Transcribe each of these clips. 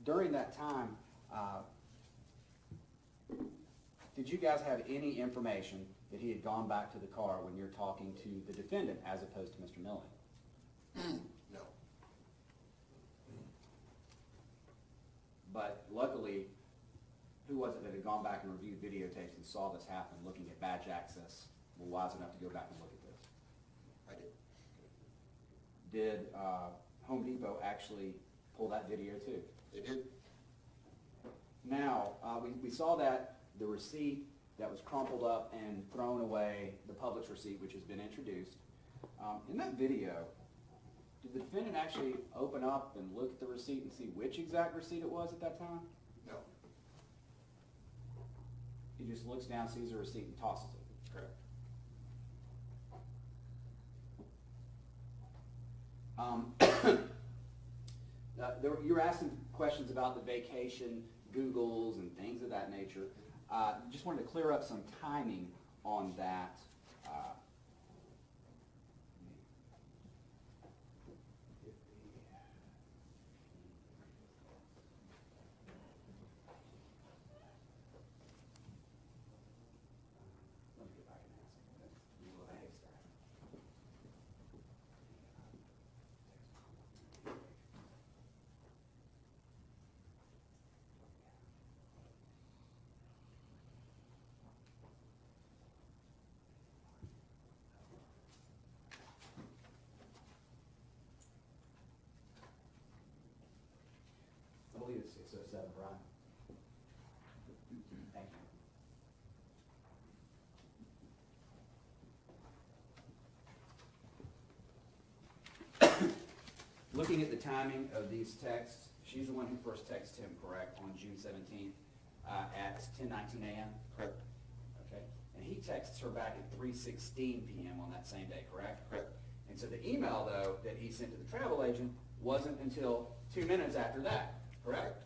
during that time, did you guys have any information that he had gone back to the car when you're talking to the defendant as opposed to Mr. Milling? No. But luckily, who was it that had gone back and reviewed videotapes and saw this happen, looking at badge access, were wise enough to go back and look at this? I did. Did Home Depot actually pull that video too? They did. Now, we saw that the receipt that was crumpled up and thrown away, the Publix receipt, which has been introduced. In that video, did the defendant actually open up and look at the receipt and see which exact receipt it was at that time? No. He just looks down, sees the receipt, and tosses it. Correct. You were asking questions about the vacation, Googles, and things of that nature. Just wanted to clear up some timing on that. Let me get back and ask. That's a little haystack. I believe it's 607, Brian. Thank you. Looking at the timing of these texts, she's the one who first texted him, correct, on June 17th at 10:19 a.m.? Correct. Okay. And he texts her back at 3:16 p.m. on that same day, correct? Correct. And so the email, though, that he sent to the travel agent wasn't until 2 minutes after that, correct?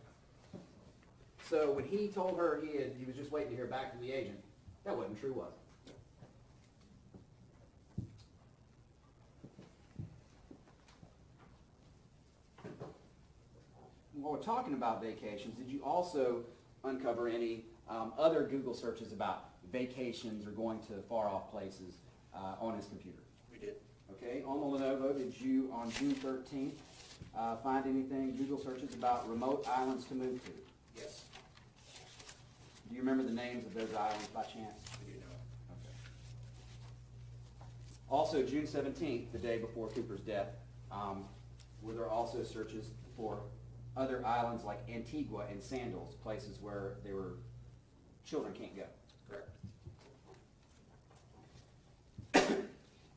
So when he told her he was just waiting to hear back from the agent, that wasn't true, was it? While we're talking about vacations, did you also uncover any other Google searches about vacations or going to far-off places on his computer? We did. Okay, on the Lenovo, did you, on June 13th, find anything, Google searches about remote islands to move to? Yes. Do you remember the names of those islands by chance? We do know. Okay. Also, June 17th, the day before Cooper's death, were there also searches for other islands like Antigua and Sandals, places where children can't go? Correct.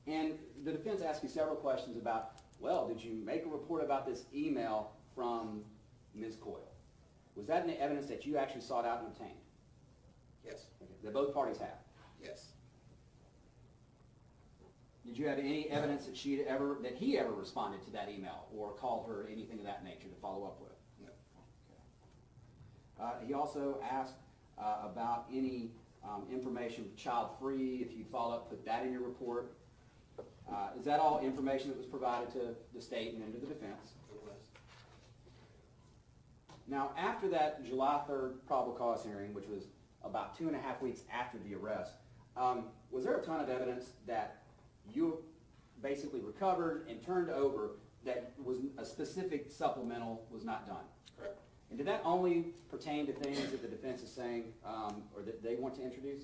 And the defense asked you several questions about, well, did you make a report about this email from Ms. Coyle? Was that any evidence that you actually sought out and obtained? Yes. Okay. That both parties have? Yes. Did you have any evidence that he ever responded to that email or called her, anything of that nature to follow up with? No. Okay. He also asked about any information child-free, if you follow up, put that in your report. Is that all information that was provided to the state and then to the defense? It was. Now, after that July 3rd probable cause hearing, which was about 2.5 weeks after the arrest, was there a ton of evidence that you basically recovered and turned over that was a specific supplemental was not done? Correct. And did that only pertain to things that the defense is saying or that they want to introduce?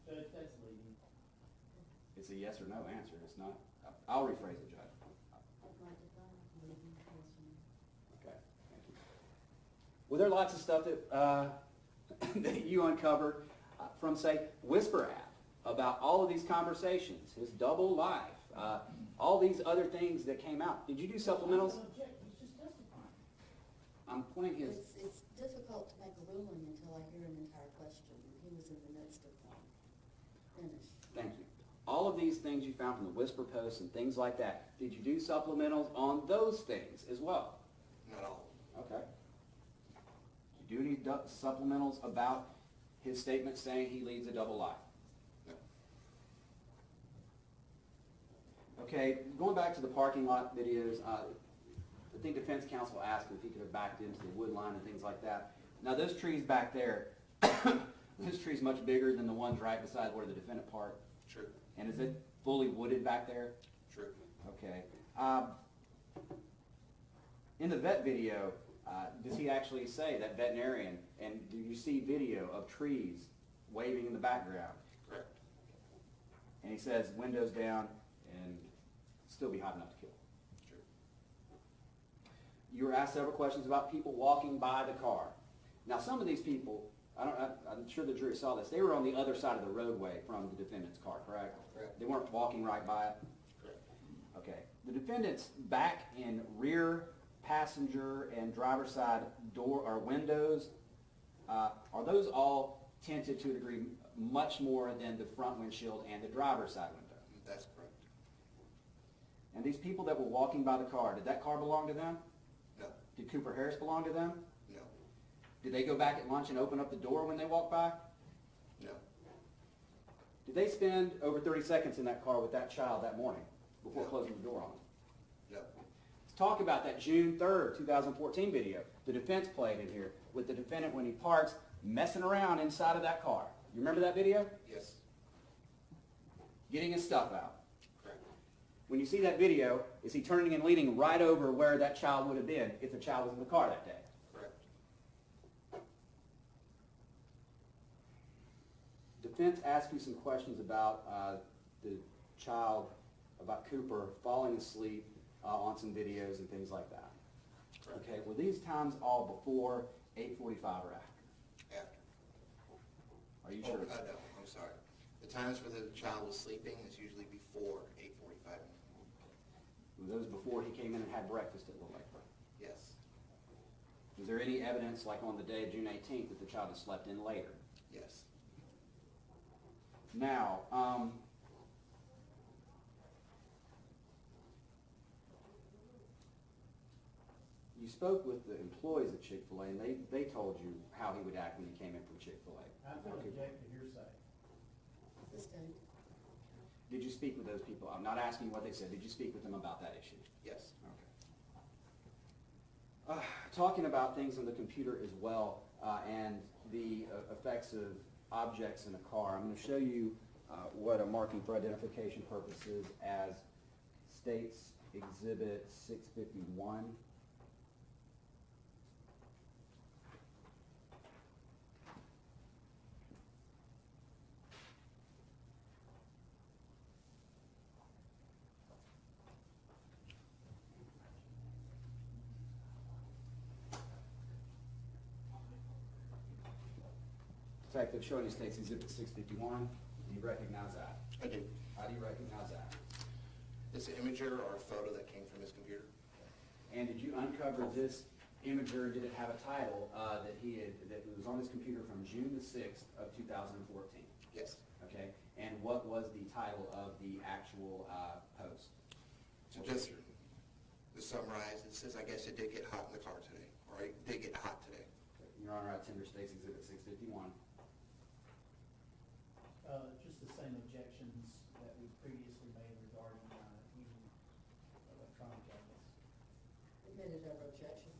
Judge, that's leading. It's a yes or no answer. It's not. I'll rephrase it, Judge. Okay, thank you. Were there lots of stuff that that you uncovered from, say, Whisper app about all of these conversations, his double life, all these other things that came out? Did you do supplementals? He's just testifying. I'm pointing his. It's difficult to make a ruling until I hear an entire question. He was in the midst of one. Finished. Thank you. All of these things you found from the Whisper posts and things like that, did you do supplementals on those things as well? Not all. Okay. Did you do any supplementals about his statement saying he leads a double life? No. Okay, going back to the parking lot videos, I think defense counsel asked him if he could have backed into the wood line and things like that. Now those trees back there, this tree's much bigger than the ones right beside where the defendant parked. True, And is it fully wooded back there? true. Okay. In the vet video, does he actually say, that veterinarian, and do you see video of trees waving in the background? Correct. And he says, windows down and still be hot enough to kill. True. You were asked several questions about people walking by the car. Now, some of these people, I'm sure the jury saw this, they were on the other side of the roadway from the defendant's car, correct? Correct. They weren't walking right by it? Correct. Okay. The defendant's back and rear passenger and driver's side door or windows, are those all tinted to a degree much more than the front windshield and the driver's side window? That's correct. And these people that were walking by the car, did that car belong to them? No, Did Cooper Harris belong to them? no, Did they go back at lunch and open up the door when they walked by? no, Did they spend over 30 seconds in that car with that child that morning before No. closing the door on them? no. Let's talk about that June 3rd, 2014 video. The defense played in here with the defendant when he parks messing around inside of that car. You remember that video? Yes, Getting his stuff out. correct. When you see that video, is he turning and leaning right over where that child would have been if the child was in the car that day? Correct. Defense asked you some questions about the child, about Cooper falling asleep on some videos and things like that. Correct. Okay, were these times all before 8:45 or after? After. Are you Oh, sure? no, I'm sorry. The times where the child was sleeping is usually before 8:45. Were those before he came in and had breakfast at Little Lake? Yes, Was there any evidence, like on the day of June 18th, that the child had slept in later? yes, Now, you spoke with the employees at Chick-fil-A, and they told you how he would act when he came in from Chick-fil-A. I'm gonna object to hearsay. This day, Did you speak with those people? I'm not asking you what they said. Did you speak with them about that issue? yes. Okay. Talking about things on the computer as well, and the effects of objects in a car, I'm going to show you what a marking for identification purposes as states Exhibit 651. Detective, showing you states Exhibit 651. Do you recognize that? I do. How do you recognize that? This imager or a photo that came from his computer? And did you uncover this imager? Did it have a title that was on his computer from June the 6th of 2014? Yes. Okay, and what was the title of the actual post? So just to summarize, it says, I guess it did get hot in the car today, or it did get hot today. Your Honor, I tender states Exhibit 651. Just the same objections that we previously made regarding, using electronic evidence. admitted our objection.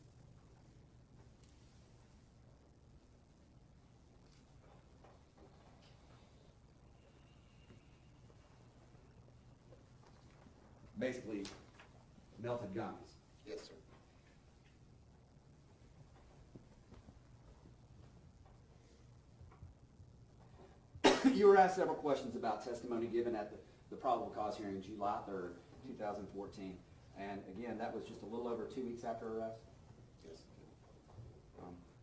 Basically, melted gums. Yes, sir. You were asked several questions about testimony given at the probable cause hearing July 3rd, 2014. And again, that was just a little over 2 weeks after arrest. Yes.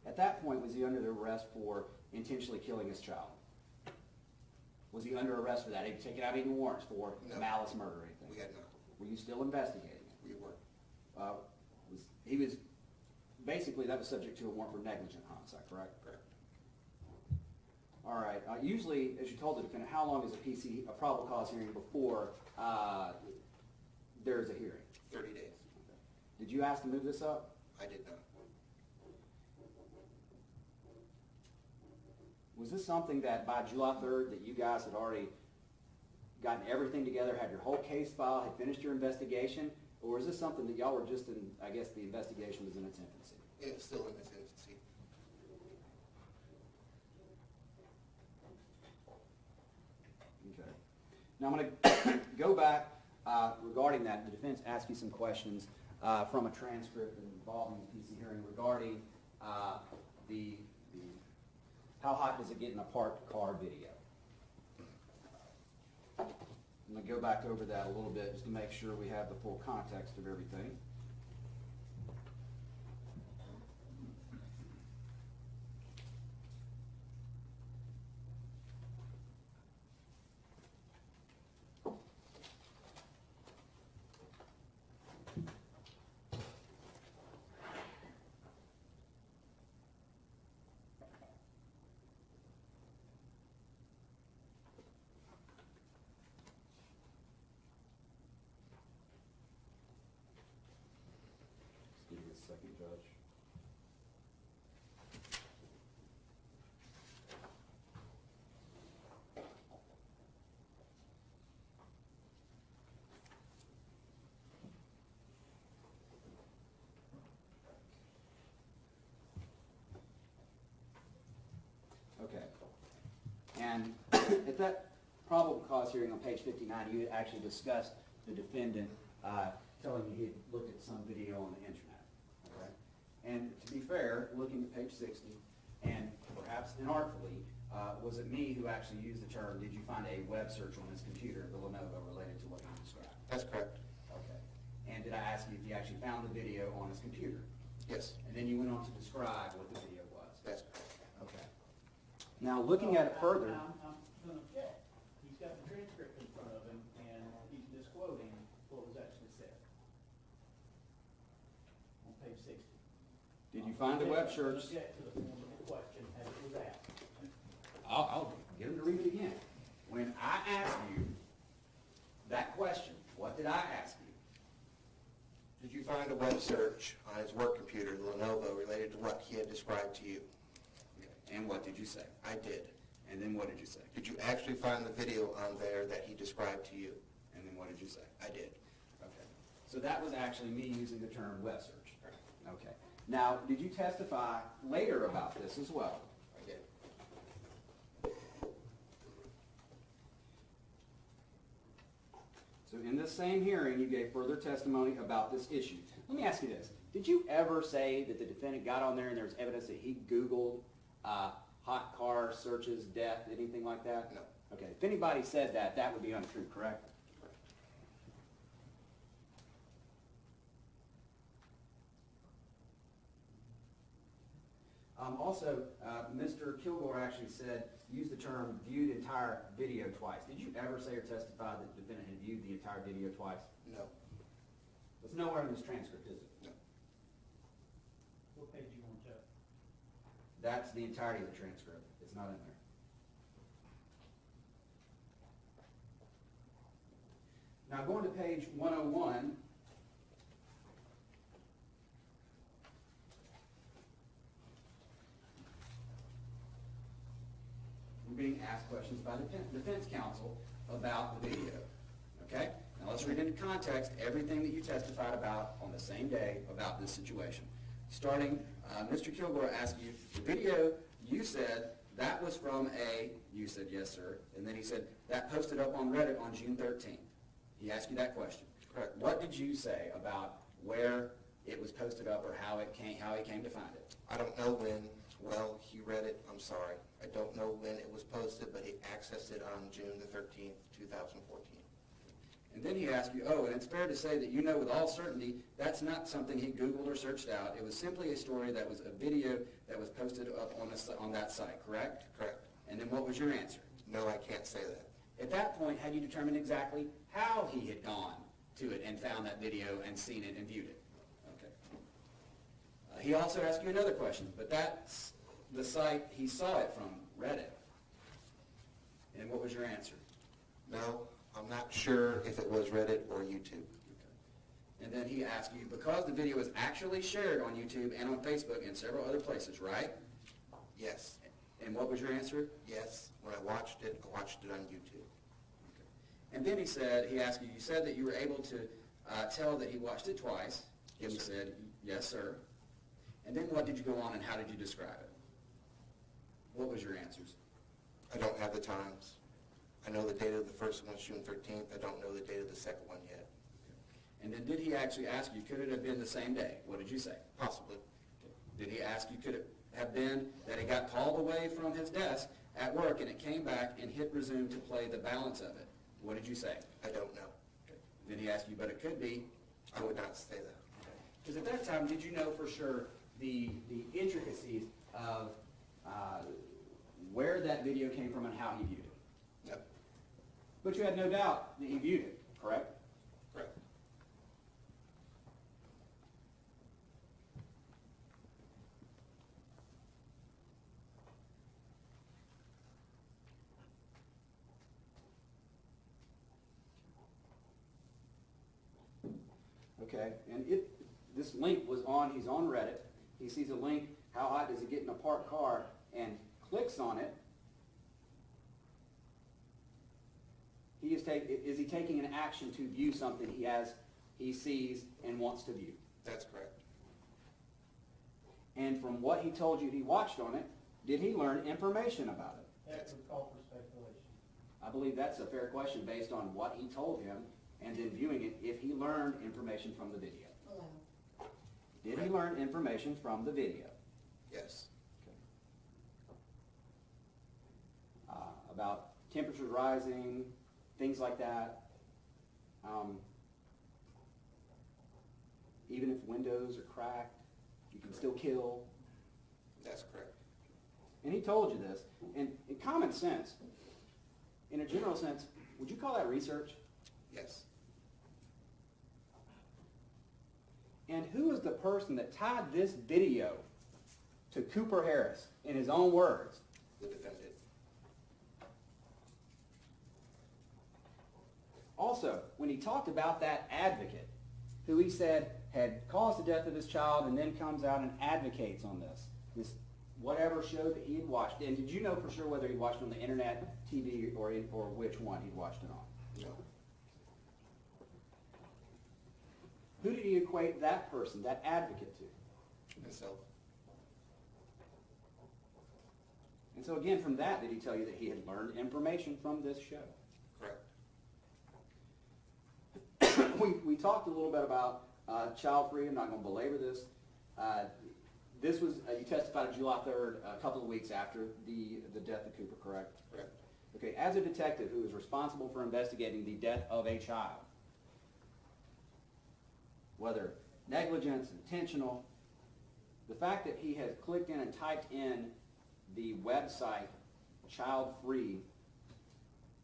At that point, was he under the arrest for intentionally killing his child? Was he under arrest for that? Had he taken out any warrants for No. malice, murder, or anything? We had not. Were you still investigating it? We were. He was, basically, that was subject to a warrant for negligent homicide, correct? Correct. All right. Usually, as you told the defendant, how long is a probable cause hearing before there's a hearing? 30 days. Did you ask to move this up? I did not. Was this something that by July 3rd that you guys had already gotten everything together, had your whole case file, had finished your investigation, Or is this something that y'all were just in, I guess the investigation was in its infancy? It's still in its infancy. Okay. Now I'm going to go back regarding that. The defense asked you some questions from a transcript involving the PC hearing regarding the how hot does it get in a parked car video. I'm going to go back over that a little bit just to make sure we have the full context of everything. Just give me a second, Judge. Okay. And at that probable cause hearing on page 59, you had actually discussed the defendant telling you he had looked at some video on the internet. Okay? And to be fair, looking at page 60, and perhaps inartfully, was it me who actually used the term, did you find a web search on this computer, the Lenovo, related to what you described? That's correct. Okay. And did I ask you if you actually found the video on his computer? Yes, And then you went on to describe what the video was? that's correct. Okay. Now, looking at it further, I'm gonna object. He's got the transcript in front of him, and he's misquoting what was actually said on page 60. did you find the web search? Object to the form of the question as it was asked. I'll get him to read it again. When I asked you that question, what did I ask you? Did you find a web search on his work computer, the Lenovo, related to what he had described to you? And what did you say? I did. And then what did you say? Did you actually find the video on there that he described to you? And then what did you say? I did. Okay. So that was actually me using the term web search. Okay. Now, did you testify later about this as well? I did. So in this same hearing, you gave further testimony about this issue. Let me ask you this. Did you ever say that the defendant got on there and there was evidence that he Googled hot car searches, death, anything like that? No. Okay. If anybody said that, that would be untrue, correct? Also, Mr. Kilgore actually said, used the term viewed entire video twice. Did you ever say or testify that the defendant had viewed the entire video twice? No. It's nowhere in this transcript, is it? No. What page you want, Joe? That's the entirety of the transcript. It's not in there. Now going to page 101, we're being asked questions by the defense counsel about the video. Okay? Now let's read into context everything that you testified about on the same day about this situation. Starting, Mr. Kilgore asked you, the video, you said that was from you said yes, sir, and then he said that posted up on Reddit on June 13th. He asked you that question. Correct. What did you say about where it was posted up or how he came to find it? I don't know when. Well, he read it. I'm sorry. I don't know when it was posted, but he accessed it on June the 13th, 2014. And then he asked you, oh, and it's fair to say that you know with all certainty that's not something he Googled or searched out. It was simply a story that was a video that was posted up on that site, correct? Correct. And then what was your answer? No, I can't say that. At that point, had you determined exactly how he had gone to it and found that video and seen it and viewed it? Okay. He also asked you another question, but that's the site he saw it from, Reddit. And what was your answer? No, I'm not sure if it was Reddit or YouTube. Okay. And then he asked you, because the video was actually shared on YouTube and on Facebook and several other places, right? Yes. And what was your answer? Yes. When I watched it on YouTube. And then he asked you, you said that you were able to tell that he watched it twice. Yes, You sir. said, yes, sir. And then what did you go on and how did you describe it? What was your answers? I don't have the times. I know the date of the first one was June 13th. I don't know the date of the second one yet. And then did he actually ask you, could it have been the same day? What did you say? Possibly. Did he ask you, could it have been that he got called away from his desk at work and it came back and hit resume to play the balance of it? What did you say? I don't know. Then he asked you, but it could be. I would not say that. Because at that time, did you know for sure the intricacies of where that video came from and how he viewed it? No. But you had no doubt that he viewed it, correct? Correct. Okay, and this link was on, he's on Reddit. He sees a link, how hot does it get in a parked car, and clicks on it. Is he taking an action to view something he sees and wants to view? That's correct. And from what he told you he watched on it, did he learn information about it? That would call for speculation. I believe that's a fair question based on what he told him and then viewing it, if he learned information from the video. Allow. Did he learn information from the video? Yes. About temperatures rising, things like that. Even if windows are cracked, you can still kill. That's correct. And he told you this. And in common sense, in a general sense, would you call that research? Yes. And who is the person that tied this video to Cooper Harris in his own words? The defendant. Also, when he talked about that advocate, who he said had caused the death of his child and then comes out and advocates on this whatever show that he had watched, and did you know for sure whether he watched on the internet, TV, or which one he'd watched it on? No. Who did he equate that person, that advocate to? Himself. And so again, from that, did he tell you that he had learned information from this show? Correct. We talked a little bit about child-free. I'm not going to belabor this. This was, you testified on July 3rd, a couple of weeks after the death of Cooper, correct? Correct. Okay, as a detective who is responsible for investigating the death of a child, whether negligence, intentional, the fact that he has clicked in and typed in the website Child Free,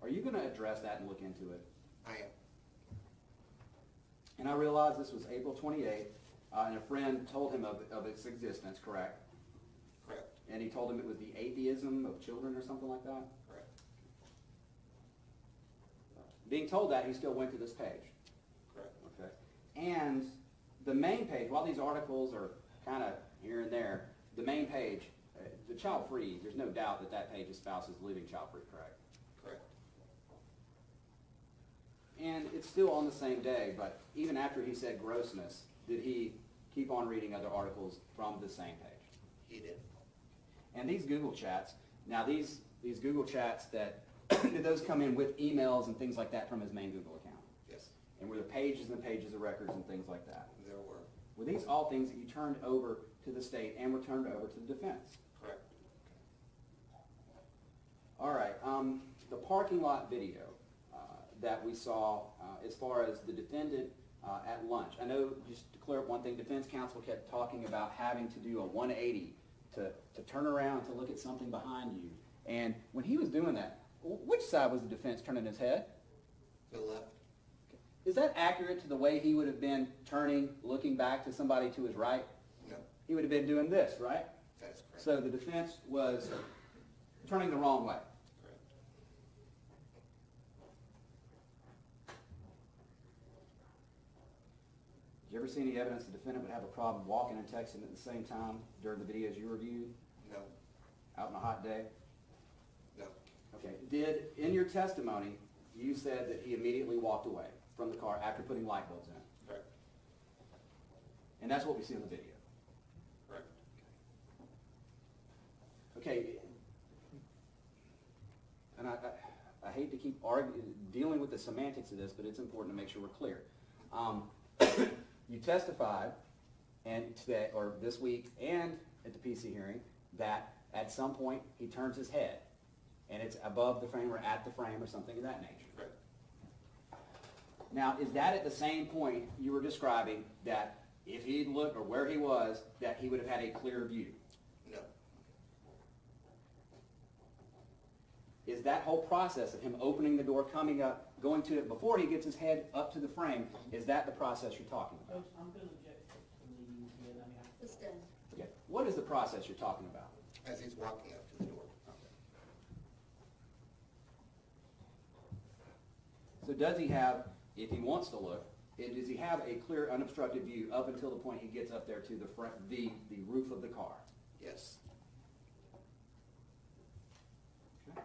are you going to address that and look into it? I am. And I realize this was April 28th, and a friend told him of its existence, correct? Correct. And he told him it was the atheism of children or something like that? Correct. Being told that, he still went to this page. Correct. Okay. And the main page, while these articles are kind of here and there, the main page, the child free, there's no doubt that that page espouses living child free, correct? Correct. And it's still on the same day, but even after he said grossness, did he keep on reading other articles from the same page? He did. And these Google chats, now these Google chats that, did those come in with emails and things like that from his main Google account? Yes. And were there pages and pages of records and things like that? There were. Were these all things that you turned over to the state and were turned over to the defense? Correct. All right, the parking lot video that we saw as far as the defendant at lunch. I know, just to clear up one thing, defense counsel kept talking about having to do a 180 to turn around to look at something behind you. And when he was doing that, which side was the defense turning his head? To the left. Is that accurate to the way he would have been turning, looking back to somebody to his right? No. He would have been doing this, right? That is correct. So the defense was turning the wrong way. Correct. Did you ever see any evidence the defendant would have a problem walking and texting at the same time during the videos you reviewed, No. out on a hot day? No. Okay. In your testimony, you said that he immediately walked away from the car after putting light bulbs in. And that's what we see on the video. Correct. Okay, and I hate to keep dealing with the semantics of this, but it's important to make sure we're clear. You testified, and today, or this week, and at the PC hearing, that at some point he turns his head, and it's above the frame or at the frame or something of that nature. Correct. Now, is that at the same point you were describing that if he'd looked or where he was, that he would have had a clear view? No. Is that whole process of him opening the door, coming up, going to it before he gets his head up to the frame, is that the process you're talking about? Coach, I'm gonna object to leaving his head, I mean, Just done. Okay. What is the process you're talking about? As he's walking up to the door. So does he have, if he wants to look, does he have a clear unobstructed view up until the point he gets up there to the front, the roof of the car? Yes. Okay.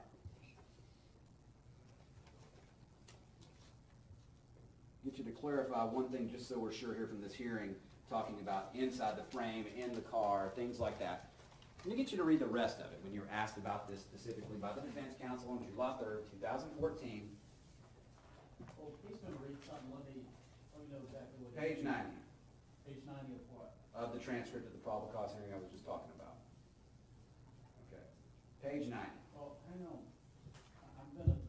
Get you to clarify one thing, just so we're sure here from this hearing, talking about inside the frame, in the car, things like that. Let me get you to read the rest of it when you were asked about this specifically by the defense counsel on July 3rd, 2014, well, he's gonna read something, let me know exactly what. page 90 Page 90 of what? of the transcript of the probable cause hearing I was just talking about. Okay, page 90. Well, hang on, I'm gonna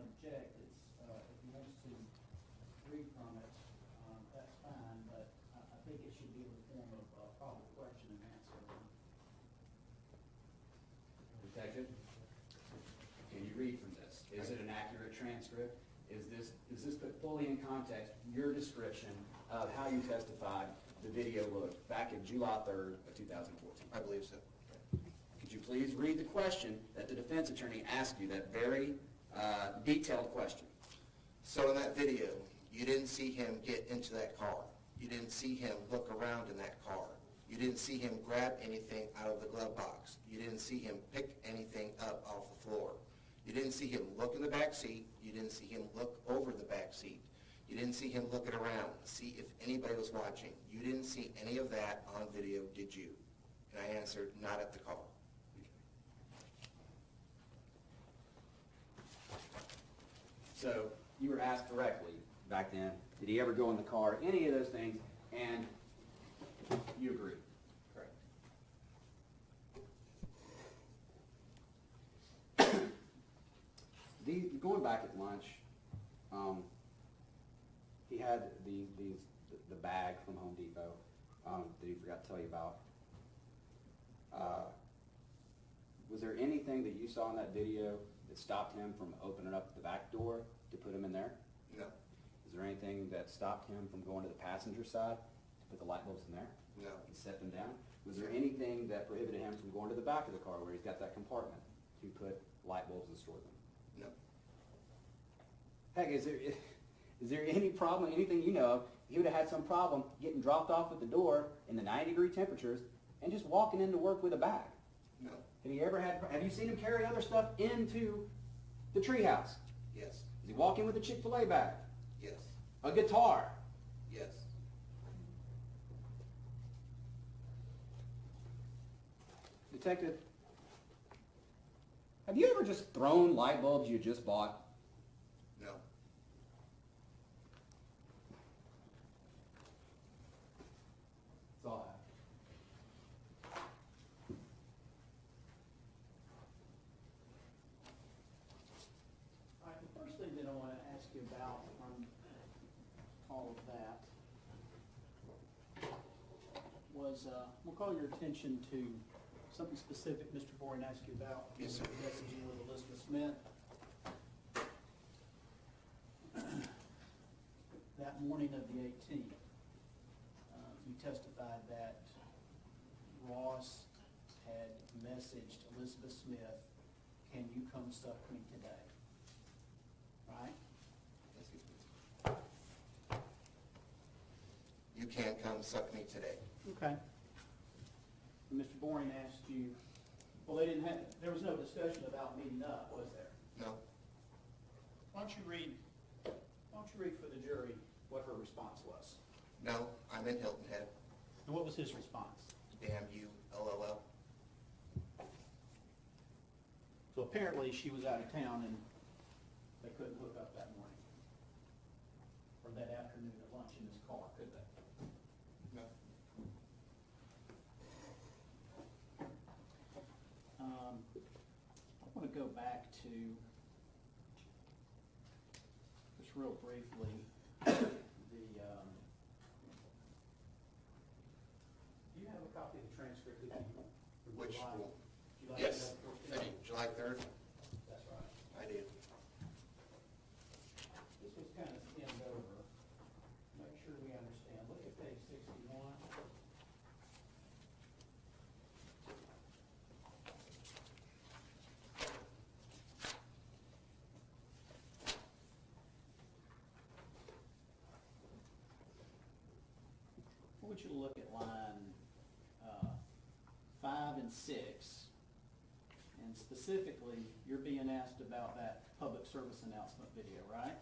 object, it's, if he wants to read from it, that's fine, but I think it should be in the form of a probable question and answer. Detective, can you read from this? Is it an accurate transcript? Is this put fully in context, your description of how you testified the video looked back in July 3rd of 2014? I believe so. Could you please read the question that the defense attorney asked you, that very detailed question? So in that video, you didn't see him get into that car. You didn't see him look around in that car. You didn't see him grab anything out of the glove box. You didn't see him pick anything up off the floor. You didn't see him look in the back seat. You didn't see him look over the back seat. You didn't see him looking around, see if anybody was watching. You didn't see any of that on video, did you? And I answered, not at the car. So you were asked directly back then, did he ever go in the car, any of those things, and you agreed. Correct. Going back at lunch, he had the bag from Home Depot that he forgot to tell you about. Was there anything that you saw in that video that stopped him from opening up the back door to put him in there? No. Is there anything that stopped him from going to the passenger side to put the light bulbs in there No. and set them down? Was there anything that prohibited him from going to the back of the car where he's got that compartment to put light bulbs and store them? No. Heck, is there any problem, anything you know of, he would have had some problem getting dropped off at the door in the 90-degree temperatures and just walking into work with a bag? No. Have you seen him carry other stuff into the treehouse? Yes. Does he walk in with a Chick-fil-A bag? Yes. A guitar? Yes. Detective, have you ever just thrown light bulbs you just bought? No. That's all I have. All right, the first thing that I want to ask you about on all of that was, we'll call your attention to something specific Mr. Boren asked you about. Yes, sir. Messaging with Elizabeth Smith. That morning of the 18th, you testified that Ross had messaged Elizabeth Smith, "Can you come suck me today?" Right? You can come suck me today. Okay. And Mr. Boring asked you, well, there was no discussion about meeting up, was there? No. Why don't you read for the jury what her response was? No, I'm in Hilton Head. And what was his response? Damn you, LOL. So apparently she was out of town and they couldn't hook up that morning. Or that afternoon at lunch in his car, could they? No. I want to go back to, just real briefly, do you have a copy of the transcript with you? From Which July- school? July Yes, 14th? July 3rd, That's right. I do. This was kind of skimmed over. Make sure we understand. Look at page 61. I want you to look at line 5 and 6. And specifically, you're being asked about that public service announcement video, right?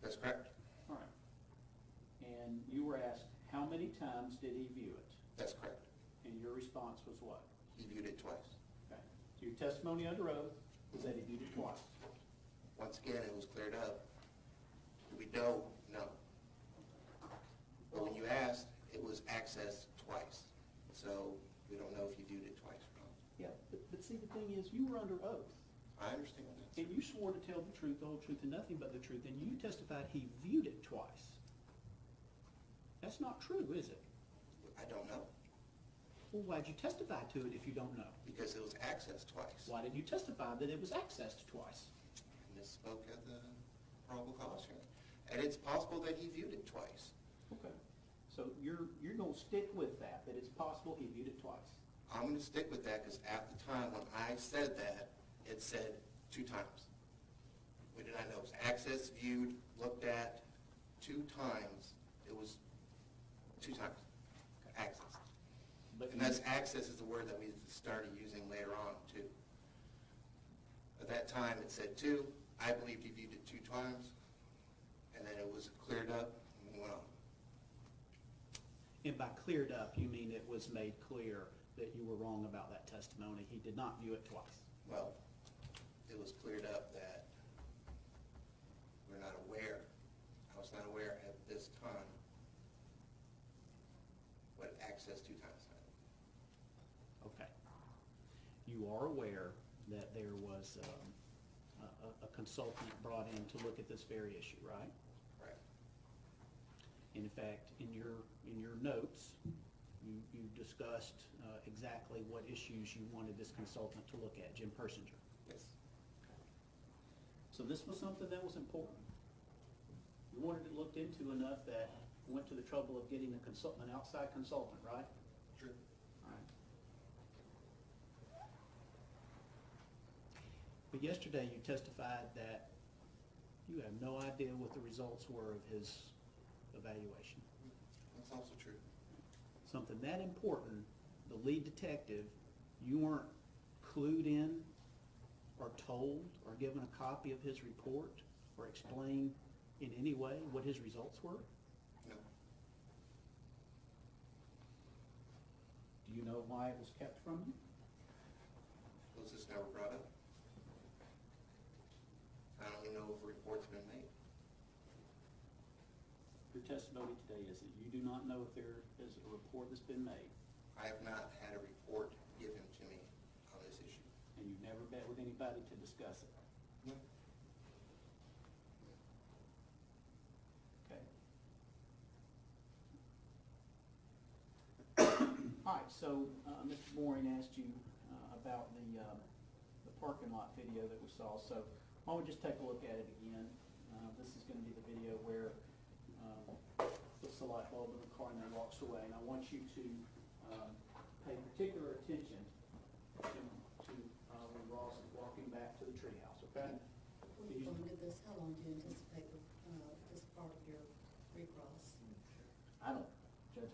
That's correct. All right. And you were asked, how many times did he view it? That's correct. And your response was what? He viewed it twice. Okay. So your testimony under oath was that he viewed it twice. Once again, it was cleared up. We don't know. But when you asked, it was accessed twice. So we don't know if he viewed it twice or not. Yeah, but see, the thing is, you were under oath. I understand that. And you swore to tell the truth, the whole truth, and nothing but the truth, and you testified he viewed it twice. That's not true, is it? I don't know, Well, why'd you testify to it if you don't know? because it was accessed twice. Why did you testify that it was accessed twice? I misspoke at the probable cause hearing. And it's possible that he viewed it twice. Okay. So you're gonna stick with that it's possible he viewed it twice? I'm gonna stick with that because at the time when I said that, it said 2 times. We did not know. It was accessed, viewed, looked at 2 times. It was 2 times accessed. But And that's access is the word that we started using later on too. At that time, it said 2. I believed he viewed it 2 times. And then it was cleared up and we went on. And by cleared up, you mean it was made clear that you were wrong about that testimony? He did not view it twice? Well, it was cleared up that we're not aware, I was not aware at this time what access 2 times meant. Okay. You are aware that there was a consultant brought in to look at this very issue, right? Right. In fact, in your notes, you discussed exactly what issues you wanted this consultant to look at, Jim Persinger. Yes. So this was something that was important. You wanted it looked into enough that you went to the trouble of getting an outside consultant, right? True. All right. But yesterday you testified that you have no idea what the results were of his evaluation. That's also true. Something that important, the lead detective, you weren't clued in or told or given a copy of his report or explained in any way what his results were? No. Do you know why it was kept from you? Was this never brought up? I don't even know if a report's been made. Your testimony today is that you do not know if there is a report that's been made, I have not had a report given to me on this issue. and you've never met with anybody to discuss it. No. Okay. All right, so Mr. Boring asked you about the parking lot video that we saw, so why don't we just take a look at it again? This is gonna be the video where puts the light bulb in the car and then walks away, and I want you to pay particular attention to when Ross is walking back to the treehouse, okay? When you look at this, how long do you anticipate this part of your recross? I don't, Judge,